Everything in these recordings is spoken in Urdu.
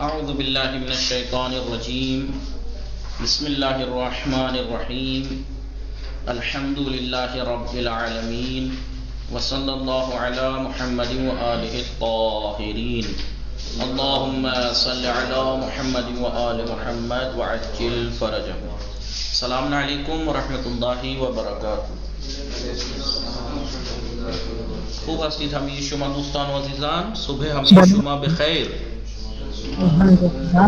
اعوذ باللہ من الشیطان الرجیم بسم اللہ الرحمن الرحیم الحمد للہ رب العالمین وصلی اللہ علی محمد وآلہ الطاہرین اللہم صلی علی محمد وآل محمد وعجل فرجہ. السلام علیکم ورحمۃ اللہ وبرکاتہ. خوب هستید همه شما دوستان و عزیزان؟ صبح همه شما بخیر.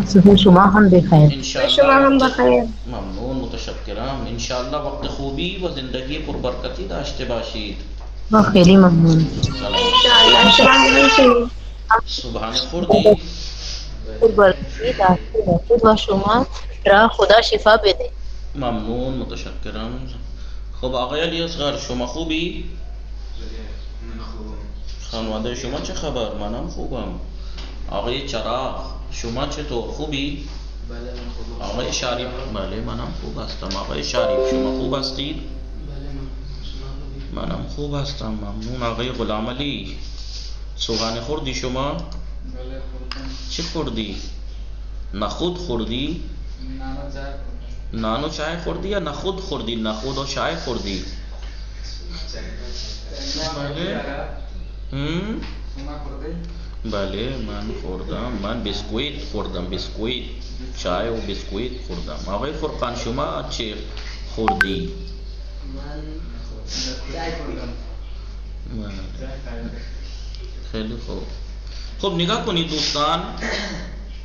صبح شما هم بخیر. شما هم بخیر. ممنون، متشکرم. انشاءالله وقت خوبی و زندگی پربرکتی داشته باشید. خیلی ممنون. انشاءالله شما هم سبحان خوردی پربرکتی داشته باشید و شما را خدا شفا بده. ممنون، متشکرم. خب آقای علی اصغر شما خوبی؟ خانواده شما چه خبر؟ منم خوبم. آقای چراغ شما چطور؟ خوبی؟ بله من خوبم. آقای شریف بله منم خوب هستم. آقای شریف شما خوب هستید؟ بله شما خوبی؟ منم خوب هستم، ممنون. آقای غلام علی صبحانه خوردی شما؟ بله خوردم. چی خوردی؟ نخود خوردی؟ نانو چای نانو چای خوردم. خوردی یا نخود خوردی؟ نخود و چای خوردی؟ شما خوردی؟ بله من خوردم. من بسکویت خوردم، بسکویت، چای و بسکویت خوردم. آقای فرقان شما چه خوردی؟ من چای خوردم. خیلی خوب. خب نگاه کنید دوستان،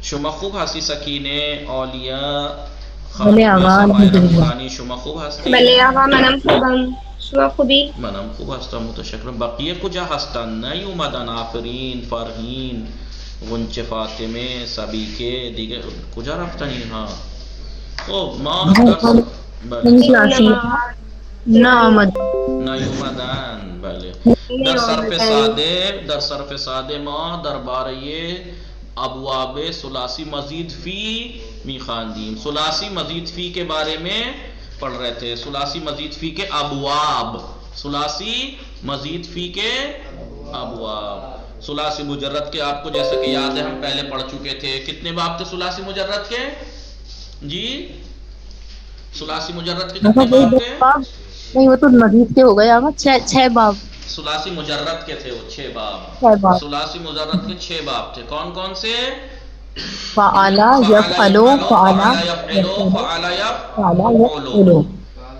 شما خوب هستی؟ سکینه، عالیه، بله آقا شما خوب هستی؟ بله آقا منم خوبم. شما خوبی؟ منم خوب هستم، متشکرم. بقیه کجا هستن؟ نیومدن؟ آفرین، فرهین، غنچه فاطمه، سبیکه دیگه کجا رفتن اینها؟ خب ما نیومدن. بله در صرف ساده ما درباره ابواب ثلاثی مزید فی میخواندیم. ثلاثی مزید فی کے بارے میں پڑھ رہے تھے. ثلاثی مزید فی کے ابواب، ثلاثی مزید فی کے ابواب. ثلاثی مجرد کے آپ کو جیسا کہ یاد ہے ہم پہلے پڑھ چکے تھے. کتنے باب تھے ثلاثی مجرد کے؟ جی ثلاثی مجرد کے کتنے باب تھے؟ نہیں وہ تو مزید کے ہو گئے آقا، 6 باب. ثلاثی مجرد کے تھے وہ 6 باب. ثلاثی مجرد کے 6 باب تھے. کون کون سے؟ فعلا یفعلو، فعلا یفعلو، فعلا یفعلو،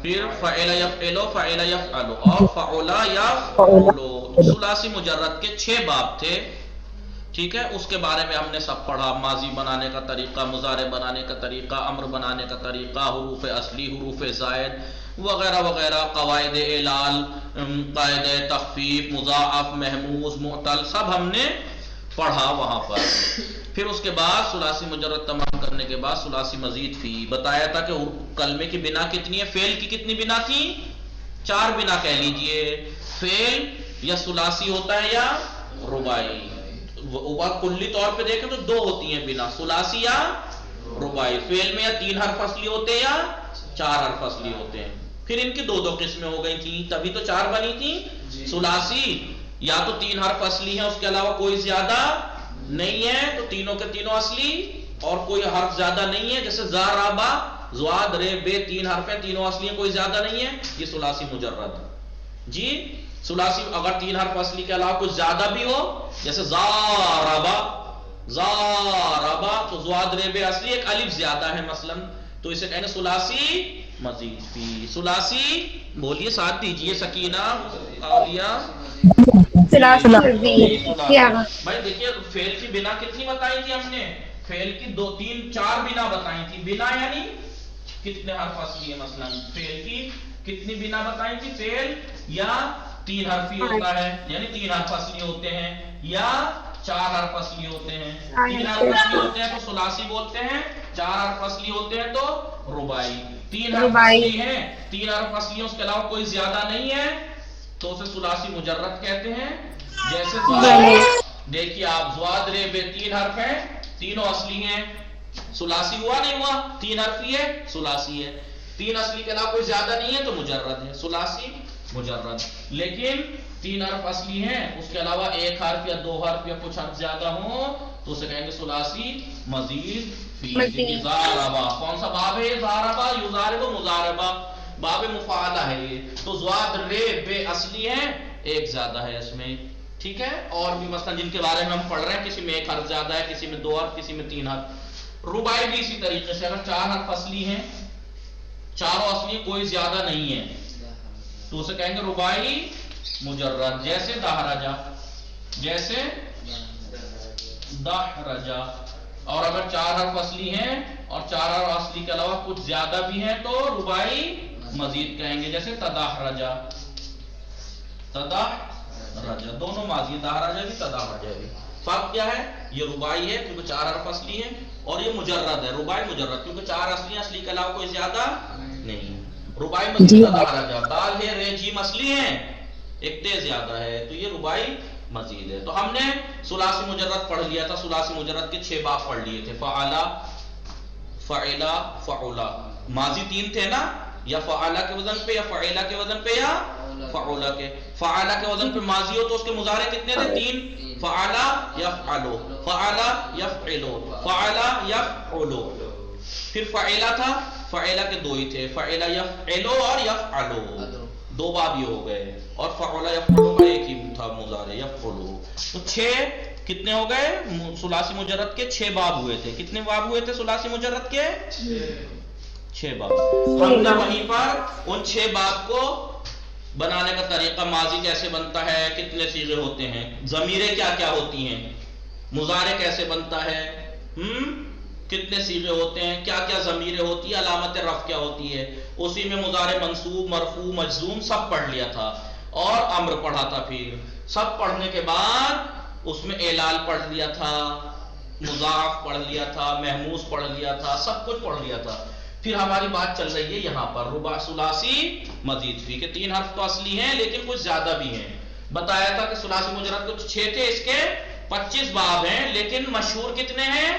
پھر فعل یفعلو، فعل یفعلو اور فعلا یفعلو. ثلاثی مجرد کے 6 باب تھے. ٹھیک ہے، اس کے بارے میں ہم نے سب پڑھا. ماضی بنانے کا طریقہ، مضارع بنانے کا طریقہ، امر بنانے کا طریقہ، حروف اصلی، حروف زائد وغیرہ وغیرہ، قواعد اعلال، قاعدہ تخفیف، مضاعف، محموز، معتل، سب ہم نے پڑھا وہاں پر. پھر اس کے بعد ثلاثی مجرد تمام کرنے کے بعد ثلاثی مزید فی بتایا تھا کہ کلمے کی بنا کتنی ہے؟ فعل کی کتنی بنا تھی؟ 4 بنا کہہ لیجئے. فعل یا ثلاثی ہوتا ہے یا رباعی. کلی طور پہ دیکھیں تو 2 ہوتی ہیں بنا، ثلاثی یا رباعی. فعل میں یا 3 حرف اصلی ہوتے ہیں یا 4 حرف اصلی ہوتے ہیں. پھر ان کی 2 قسمیں ہو گئی تھیں، تبھی تو 4 بنی تھی. ثلاثی یا تو 3 حرف اصلی ہیں، اس کے علاوہ کوئی زیادہ نہیں ہے تو تینوں کے تینوں اصلی، اور کوئی حرف زیادہ نہیں ہے جیسے زا، را، با، زواد، رے، بے 3 حرف ہیں، تینوں اصلی ہیں، کوئی زیادہ نہیں ہے، یہ ثلاثی مجرد. جی ثلاثی اگر 3 حرف اصلی کے علاوہ کچھ زیادہ بھی ہو جیسے زا، را، با، زا، را، با، تو زواد، رے، بے اصلی، ایک الف زیادہ ہے مثلا، تو اسے کہنے ثلاثی مزید فی. ثلاثی بولیے ساتھ دیجئے سکینہ، عالیہ. بھائی دیکھیے فعل کی بنا کتنی بتائی تھی ہم نے؟ فعل کی 2 3 4 بنا بتائی تھی. بنا یعنی کتنے حرف اصلی ہے؟ مثلا فعل کی کتنی بنا بتائی تھی؟ فعل یا 3 حرفی ہوتا ہے یعنی 3 حرف اصلی ہوتے ہیں، یا 4 حرف اصلی ہوتے ہیں. 3 حرف اصلی ہوتے ہیں تو ثلاثی بولتے ہیں، 4 حرف اصلی ہوتے ہیں تو رباعی. 3 حرف اصلی ہیں، 3 حرف اصلی ہیں، اس کے علاوہ کوئی زیادہ نہیں ہے تو اسے ثلاثی مجرد کہتے ہیں. جیسے دیکھیے آپ زواد، رے، بے 3 حرف ہیں، تینوں اصلی ہیں. ثلاثی ہوا نہیں ہوا؟ 3 حرفی ہے، ثلاثی ہے. 3 اصلی کے علاوہ کوئی زیادہ نہیں ہے تو مجرد ہے، ثلاثی مجرد. لیکن 3 حرف اصلی ہیں، اس کے علاوہ 1 حرف یا 2 حرف یا کچھ حرف زیادہ ہوں تو اسے کہیں گے ثلاثی مزید فی. مزید. ضاربہ کون سا باب ہے؟ ضاربہ یضارب مضاربہ، باب مفعلہ ہے یہ. تو ضاد رے بے اصلی ہیں، ایک زیادہ ہے اس میں. ٹھیک ہے، اور بھی مثلا جن کے بارے میں ہم پڑھ رہے ہیں، کسی میں ایک حرف زیادہ ہے، کسی میں دو حرف، کسی میں تین حرف. رباعی بھی اسی طریقے سے، اگر چار حرف اصلی ہیں، چاروں اصلی کوئی زیادہ نہیں ہے، تو اسے کہیں گے رباعی مجرد. جیسے دہرجہ، جیسے دہرجہ. اور اگر چار حرف اصلی ہیں اور چار حرف اصلی کے علاوہ کچھ زیادہ بھی ہیں تو رباعی مزید کہیں گے، جیسے تدحرجہ. تدحرجہ دونوں ماضی، دہرجہ بھی تدحرجہ بھی. فرق کیا ہے؟ یہ رباعی ہے کیونکہ چار حرف اصلی ہیں، اور یہ مجرد ہے، رباعی مجرد کیونکہ چار اصلی ہیں، اصلی کے علاوہ کوئی زیادہ نہیں. رباعی مزید تدحرجہ، دال ہے رے جیم اصلی ہیں، ایک تے زیادہ ہے، تو یہ رباعی مزید ہے. تو ہم نے ثلاثی مجرد پڑھ لیا تھا، ثلاثی مجرد کے 6 باب پڑھ لیے تھے. فعلا، فعلا، فعلا. ماضی 3 تھے نا، یا فعلا کے وزن پہ، یا فعلا کے وزن پہ، یا فعلا کے. فعلا کے وزن پہ ماضی ہو تو اس کے مضارع کتنے تھے؟ 3. فعلا یفعلو، فعلا یفعلو، فعلا یفعلو. پھر فعلا تھا، فعلا کے 2 ہی تھے، فعلا یفعلو اور یفعلو، 2 باب یہ ہو گئے. اور فعلا یفعلو کا ایک ہی تھا مضارع، یفعلو. تو 6 کتنے ہو گئے؟ ثلاثی مجرد کے 6 باب ہوئے تھے. کتنے باب ہوئے تھے ثلاثی مجرد کے؟ 6 باب. ہم نے وہیں پر ان 6 باب کو بنانے کا طریقہ، ماضی کیسے بنتا ہے، کتنے صیغے ہوتے ہیں، ضمیریں کیا کیا ہوتی ہیں، مضارع کیسے بنتا ہے، کتنے صیغے ہوتے ہیں، کیا کیا ضمیریں ہوتی ہے، علامت رفع کیا ہوتی ہے. اسی میں مضارع منصوب، مرفوع، مجزوم سب پڑھ لیا تھا، اور امر پڑھا تھا. پھر سب پڑھنے کے بعد اس میں اعلال پڑھ لیا تھا، مضاعف پڑھ لیا تھا، محموس پڑھ لیا تھا، سب کچھ پڑھ لیا تھا. پھر ہماری بات چل رہی ہے یہاں پر رباع ثلاثی مزید فی کے 3 حرف تو اصلی ہیں لیکن کچھ زیادہ بھی ہیں. بتایا تھا کہ ثلاثی مجرد کچھ 6 تھے، اس کے 25 باب ہیں، لیکن مشہور کتنے ہیں؟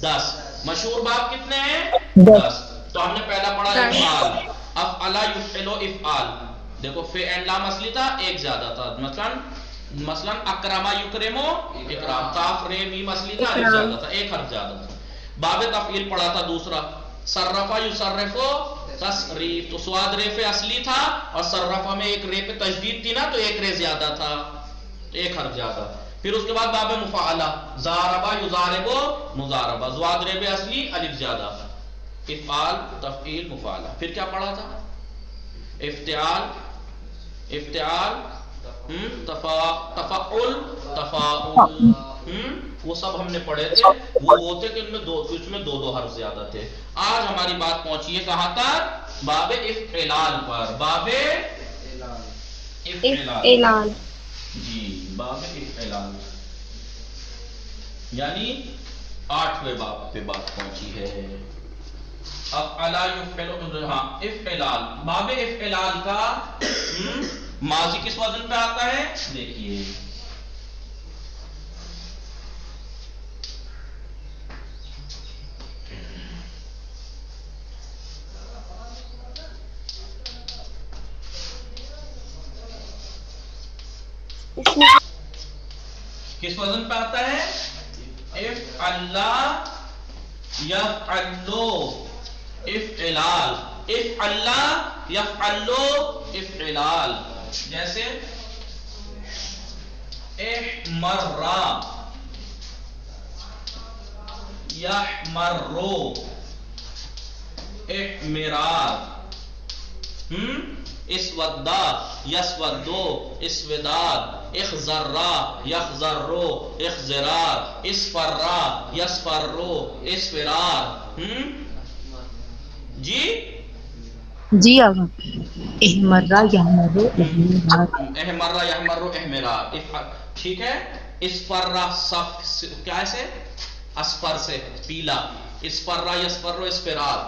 10. مشہور باب کتنے ہیں؟ 10. تو ہم نے پہلا پڑھا افعال، افعلا یفعلو افعال. دیکھو فعل لام اصلی تھا، ایک زیادہ تھا، مثلا اکرما یکرمو اکرام. کاف رے میم اصلی تھا، ایک زیادہ تھا، ایک حرف زیادہ تھا. باب تفعیل پڑھا تھا دوسرا، صرفا یصرفو تصریف. تو سواد رے پہ اصلی تھا اور صرفا میں ایک رے پہ تشدید تھی نا، تو ایک رے زیادہ تھا، ایک حرف زیادہ. پھر اس کے بعد باب مفعلہ، ضاربا یضاربو مضاربہ، سواد رے پہ اصلی، الف زیادہ، افعال، تفعیل، مفعلہ. پھر کیا پڑھا تھا؟ افتعال، افتعال، تفعل، تفاعل. وہ سب ہم نے پڑھے تھے. وہ ہوتے کہ ان میں دو حرف زیادہ تھے. آج ہماری بات پہنچی ہے کہاں تک؟ باب افعلال پر. باب افعلال، جی باب افعلال، یعنی 8ویں باب پہ بات پہنچی ہے. افعلا یفعلو، ہاں افعلال. باب افعلال کا ماضی کس وزن پہ آتا ہے؟ دیکھیے کس وزن پہ آتا ہے؟ افعلا یفعلو افعلال، افعلا یفعلو افعلال. جیسے احمرا یحمرو، احمرار. اسودا یسودو اسوداد، اخضرا یخضرو اخضرار، اسفرا یسفرو اسفرار. جی جی آقا. احمرا یحمرو احمرار، احمرا یحمرو احمرار. ٹھیک ہے. اسفرا صف کیا سے؟ اسفر سے پیلا. اسفرا یسفرو اسفرار.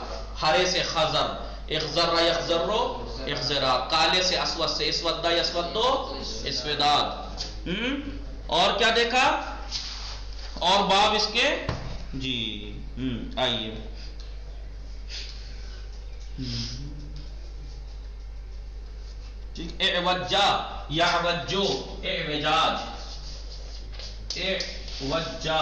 ہرے سے خضر. اخضرا یخضرو اخضرار. کالے سے اسود سے اسودا یسودو اسوداد. اور کیا دیکھا؟ اور باب اس کے، جی آئیے اعوجا یعوجو اعوجاج، اعوجا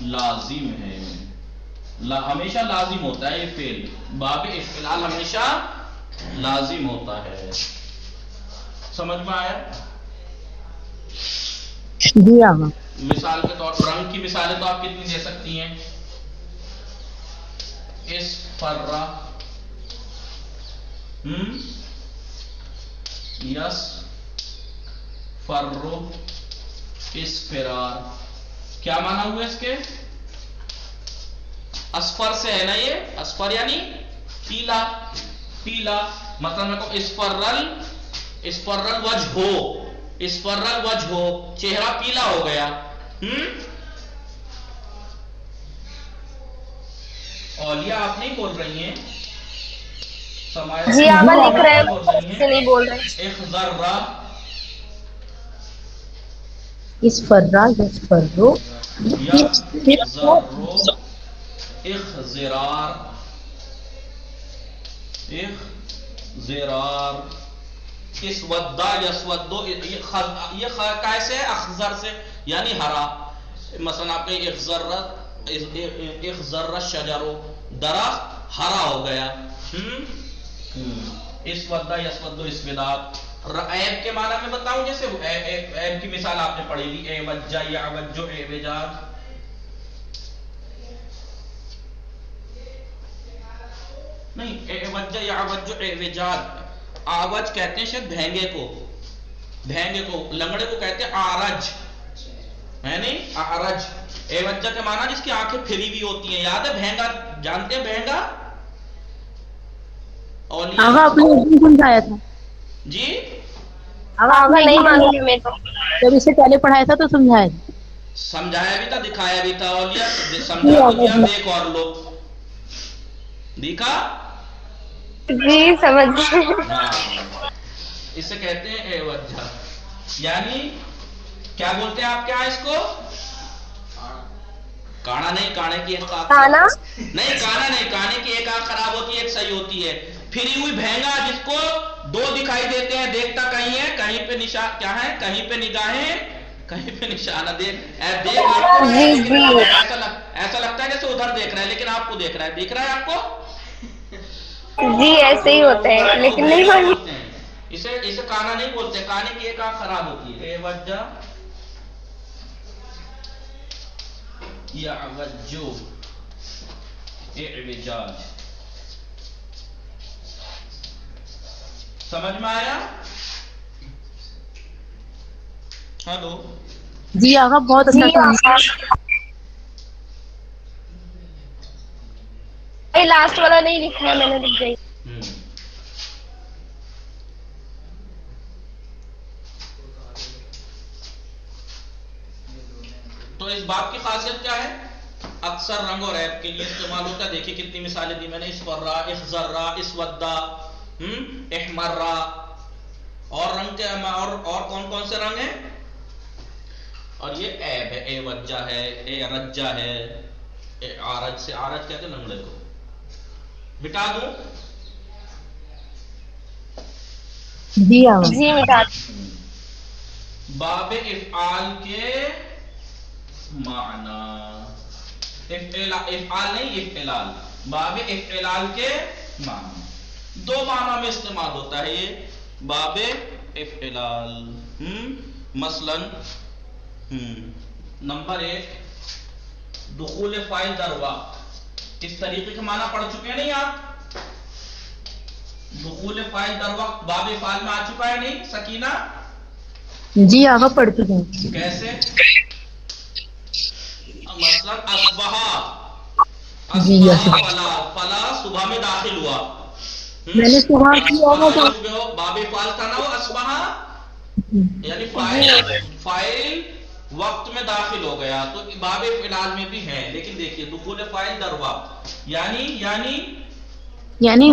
لازم ہے، ہمیشہ لازم ہوتا ہے یہ فعل، باب افعال ہمیشہ لازم ہوتا ہے. سمجھ میں آیا؟ جی آقا. مثال کے طور پر رنگ کی مثالیں تو آپ کتنی دے سکتی ہیں؟ اسفرا، یس فرو، اسفرار. کیا معنی ہوئے اس کے؟ اسفر سے ہے نا، یہ اسفر یعنی پیلا، پیلا. مثلا میں کہوں اسفرل وجہ ہو، اسفرل وجہ ہو، چہرہ پیلا ہو گیا. اولیاء آپ نہیں بول رہی ہیں؟ جی آقا لکھ رہے ہیں سے نہیں بول رہے. اخضرا، اسفرا یسفرو، یخضرو، اخضرار، اخضرار. اسودا یسودو، یہ کیسے ہے؟ اخضر سے یعنی ہرا. مثلا آپ کہیں اخضر الشجر، درخت ہرا ہو گیا. اسودا یسودو اسوداد. عیب کے معنی میں بتاؤں، جیسے عیب کی مثال آپ نے پڑھی لی، اعوجا یعوج اعوجاج. نہیں، اعوجا یعوج اعوجاج. آوج کہتے ہیں شاید بھینگے کو، بھینگے کو، لنگڑے کو کہتے ہیں آرج، ہے نہیں؟ آرج. اعوجا کے معنی جس کی آنکھیں پھری ہوئی ہوتی ہیں. یاد ہے بھینگا؟ جانتے ہیں بھینگا؟ آقا آپ نے سمجھایا تھا. جی آقا نہیں معلوم ہے میرے کو. جب اسے پہلے پڑھایا تھا تو سمجھایا تھا. سمجھایا بھی تھا، دکھایا بھی تھا. اولیاء سمجھا تو دیا، دیکھ اور لو. دیکھا؟ جی سمجھ گئے. ہاں، اسے کہتے ہیں اعوجا. یعنی کیا بولتے ہیں آپ کیا اس کو؟ کانا نہیں، کانے کی ایک آنکھ کانا نہیں، کانا نہیں، کانے کی ایک آنکھ خراب ہوتی ہے، ایک صحیح ہوتی ہے. پھری ہوئی بھینگا جس کو دو دکھائی دیتے ہیں، دیکھتا کہیں ہے، کہیں پہ نشان کیا ہے، کہیں پہ نگاہیں، کہیں پہ نشانہ. دیکھ آپ کو رہا ہے، جی لیکن جی ایسا لگتا ہے جیسے ادھر دیکھ رہا ہے، لیکن آپ کو دیکھ رہا ہے. دیکھ رہا ہے آپ کو؟ جی ایسے ہی ہوتے ہیں لیکن نہیں معلوم. بولتے ہیں اسے کانا نہیں بولتے. کانے کی ایک آنکھ خراب ہوتی ہے. اعوجا یعوجو اعوجاج. سمجھ میں آیا؟ ہلو. جی آقا بہت جی اچھا آقا. لاسٹ والا نہیں لکھا ہے میں نے، لکھ گئی. تو اس بات کی خاصیت کیا ہے؟ اکثر رنگ اور عیب کے لیے استعمال ہوتا ہے. دیکھیے کتنی مثالیں دی میں نے. اسفرا، اخضرا، اسودا، احمرا. اور رنگ کے اور کون کون سے رنگ ہیں؟ اور یہ عیب ہے. اعوجا ہے، اعرجا ہے. آرج سے، آرج کہتے ہیں لنگڑے کو. مٹا دوں؟ جی آقا. جی مٹا. باب افعال کے معنی، افعال نہیں، افعلال. باب افعلال کے معنی دو معنی میں استعمال ہوتا ہے یہ باب افعلال. مثلا نمبر 1 دخول فاعل در وقت. اس طریقے کے معنی پڑھ چکے ہیں نہیں آپ؟ دخول فاعل در وقت باب افعال میں آ چکا ہے نہیں سکینہ؟ جی آقا پڑھ چکے ہیں. کیسے؟ مثلا اصبح، جی اصبح فلا، فلا صبح میں داخل ہوا. میں نے صبح کیا اصبح تھا. یصبح باب فعل تھا نا وہ اصبح، یعنی فاعل وقت میں داخل ہو گیا. تو باب افعال میں بھی ہے. لیکن دیکھیے دخول فاعل در وقت یعنی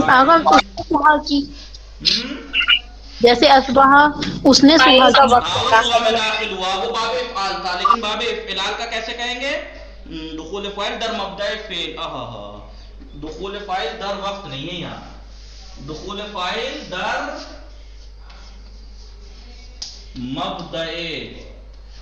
آقا صبح کی، جیسے اصبح اس نے صبح کا کی. وقت وہ صبح میں داخل. داخل ہوا، وہ باب افعال تھا. لیکن باب افعال کا کیسے کہیں گے؟ دخول فاعل در مبدأ فعل. دخول فاعل در وقت نہیں ہے یہاں. دخول فاعل در مبدأ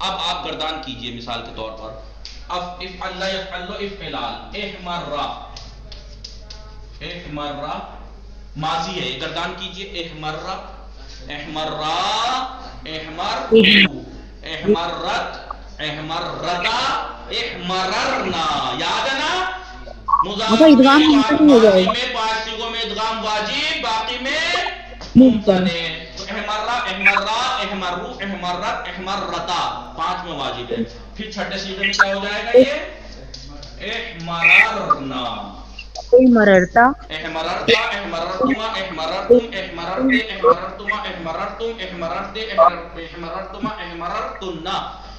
اب آپ گردان کیجئے مثال کے طور پر افعل یفعل افعلال احمر ماضی ہے، گردان کیجئے احمر احمرا احمرو احمرت احمرتا احمررنا، یاد ہے نا؟ ماضی میں 5 صیغوں میں ادغام واجب، باقی میں ممتنع. تو احمرا احمرا احمرو احمرت احمرتا 5 میں واجب ہے. پھر چھٹے صیغے میں کیا ہو جائے گا؟ یہ احمررنا مررتا احمررتا احمررتما احمررتم احمررتے احمررتما احمررتم احمررتے احمررتما احمررتنا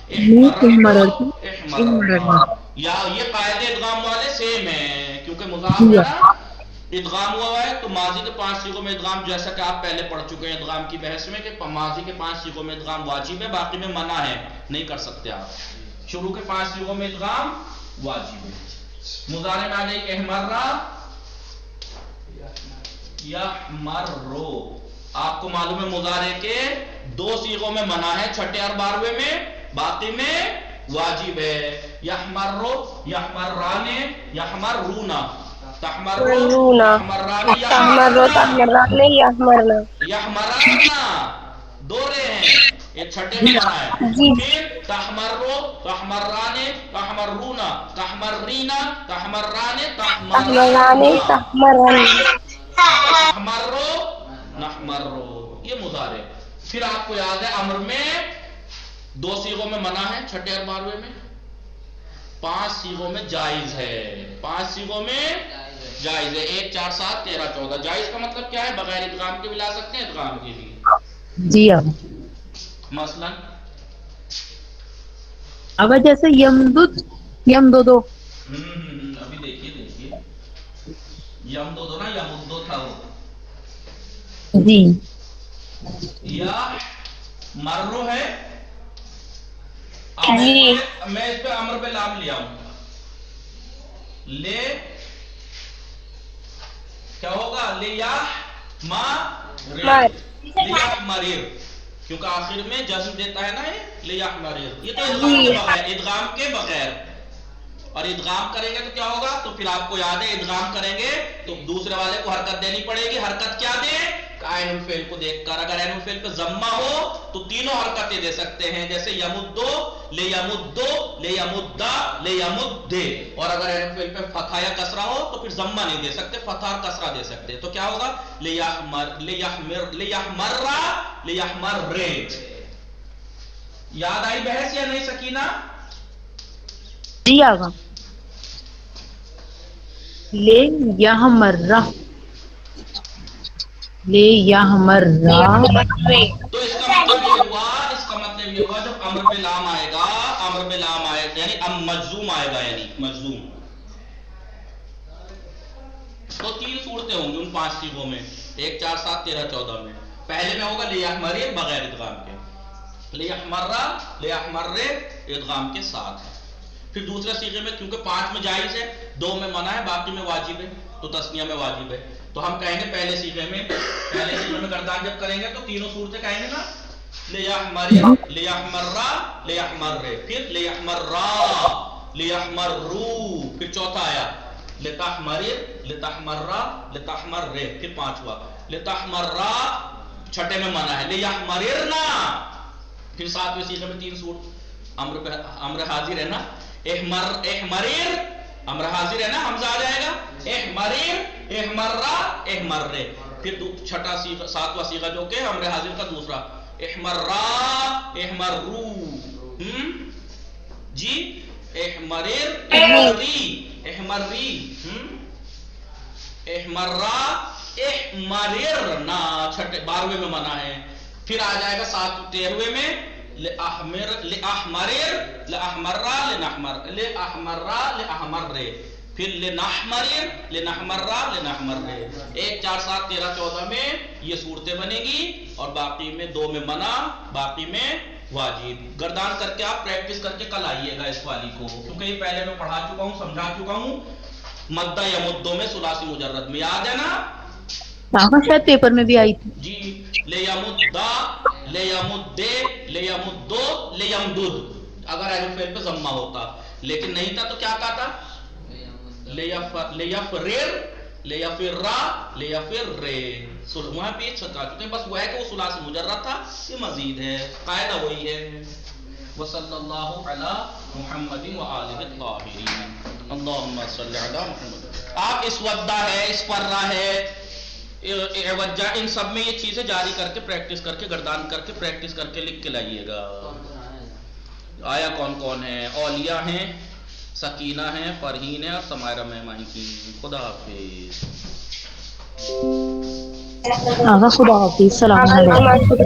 احمررتو احمررنا. یا یہ قاعدے ادغام والے سیم ہیں کیونکہ مضاف ہے نا، ادغام ہوا ہے تو ماضی کے 5 صیغوں میں ادغام، جیسا کہ آپ پہلے پڑھ چکے ہیں ادغام کی بحث میں کہ ماضی کے 5 صیغوں میں ادغام واجب ہے، باقی میں منع ہے، نہیں کر سکتے آپ. شروع کے 5 صیغوں میں ادغام واجب ہے. مضارع میں آ گئی احمرا یحمرو. آپ کو معلوم ہے مضارع کے 2 صیغوں میں منع ہے، چھٹے اور 12ویں میں، باقی میں واجب ہے. یحمرو یحمرانے یحمرونا تحمرو تحمرانے یحمررنا، دورے ہیں، یہ چھٹے میں منع ہے. پھر تحمرو تحمرانے تحمرونا تحمرینا تحمرانے تحمررنا نحمرو نحمرو، یہ مضارع. پھر آپ کو یاد ہے امر میں 2 صیغوں میں منع ہے، چھٹے اور 12ویں میں، 5 صیغوں میں جائز ہے. 5 صیغوں میں جائز ہے، 1 4 7 13 14. جائز کا مطلب کیا ہے؟ بغیر ادغام کے بھی لا سکتے ہیں، ادغام کے بھی. جی اب مثلا اگر جیسے یمدد یمدودو، ابھی دیکھیے یم دو نا یمدو تھا وہ. جی یا مرو ہے، جی میں اس پہ امر پہ لام لیا ہوں. لے کیا ہوگا؟ لے یا ما مریر، کیونکہ آخر میں جزم دیتا ہے نا یہ لے یا مریر. یہ تو ادغام کے بغیر، ادغام کے بغیر. اور ادغام کریں گے تو کیا ہوگا؟ تو پھر آپ کو یاد ہے ادغام کریں گے تو دوسرے والے کو حرکت دینی پڑے گی. حرکت کیا دیں؟ عین الفعل کو دیکھ کر. اگر عین الفعل پہ ضمہ ہو تو تینوں حرکتیں دے سکتے ہیں، جیسے یمدو لے یمدو لے یمدا لے یمدے. اور اگر عین الفعل پہ فتحہ یا کسرہ ہو تو پھر ضمہ نہیں دے سکتے، فتحہ اور کسرہ دے سکتے. تو کیا ہوگا؟ لے یحمر لے یحمرا لے یحمرے. یاد آئی بحث یا نہیں سکینہ؟ جی آگا. لے یحمرہ لے یحمرہ. تو اس کا مطلب یہ ہوا جب امر پہ لام آئے گا، امر پہ لام آئے گا یعنی مجزوم آئے گا، یعنی مجزوم، تو 3 صورتیں ہوں گی ان 5 صیغوں میں، 1 4 7 13 14 میں. پہلے میں ہوگا لیحمرے بغیر ادغام کے، لیحمرہ لیحمرے ادغام کے ساتھ. پھر دوسرے صیغے میں کیونکہ 5 میں جائز ہے، 2 میں منع ہے، باقی میں واجب ہے، تو تثنیہ میں واجب ہے. تو ہم کہیں گے پہلے صیغے میں گردان جب کریں گے تو تینوں صورتیں کہیں گے نا، لیحمرے لیحمرہ لیحمرے، پھر لیحمرا لیحمرو، پھر چوتھا آیا لتحمرر لتحمرا لتحمرے، پھر 5واں لتحمرا، چھٹے میں منع ہے، لیحمررنا. پھر 7ویں صیغے میں 3 صورت، امر حاضر ہے نا، احمریر امر حاضر ہے نا، حمزہ آ جائے گا، احمریر احمرا احمرے. پھر چھٹا صیغہ 7واں صیغہ جو کہ امر حاضر کا دوسرا، احمرا احمرو. جی احمریر احمری احمری احمرا احمررنا، چھٹے 12ویں میں منع ہے. پھر آ جائے گا 13ویں میں لأحمرر لأحمرا لنحمر لأحمرا لأحمرے، پھر لنحمرر لنحمرا لنحمرے. 1 4 7 13 14 میں یہ صورتیں بنے گی، اور باقی میں 2 میں منع، باقی میں واجب. گردان کر کے آپ پریکٹس کر کے کل آئیے گا اس والی کو، کیونکہ یہ پہلے میں پڑھا چکا ہوں، سمجھا چکا ہوں. مدہ یمدو میں ثلاثی مجرد میں، یاد ہے نا؟ شاید پیپر میں بھی آئی تھی. جی لے یمدا لے یمدے لے یمدو لے یمدد. اگر عین الفعل پہ ضمہ ہوتا، لیکن نہیں تھا تو کیا کہا تھا؟ لیفرر، لیفرا، لیفر، وہاں پہ چھکا چکے ہیں، بس وہ ہے کہ وہ ثلاثی مجرد تھا، یہ مزید ہے، قاعدہ وہی ہے۔ وصلی اللہ علی محمد وآلہ الطاہرین، اللہم صلی علی محمد۔ آپ اس ودہ ہے، اس پرہ ہے، وجہ، ان سب میں یہ چیزیں جاری کر کے پریکٹس کر کے گردان کر کے پریکٹس کر کے لکھ کے لائیے گا۔ آیا کون کون ہے؟ اولیاء ہیں، سکینہ ہیں، فرحین ہیں اور سمائرہ مہمانی کی۔ خدا حافظ۔ آغا خدا حافظ، السلام علیکم۔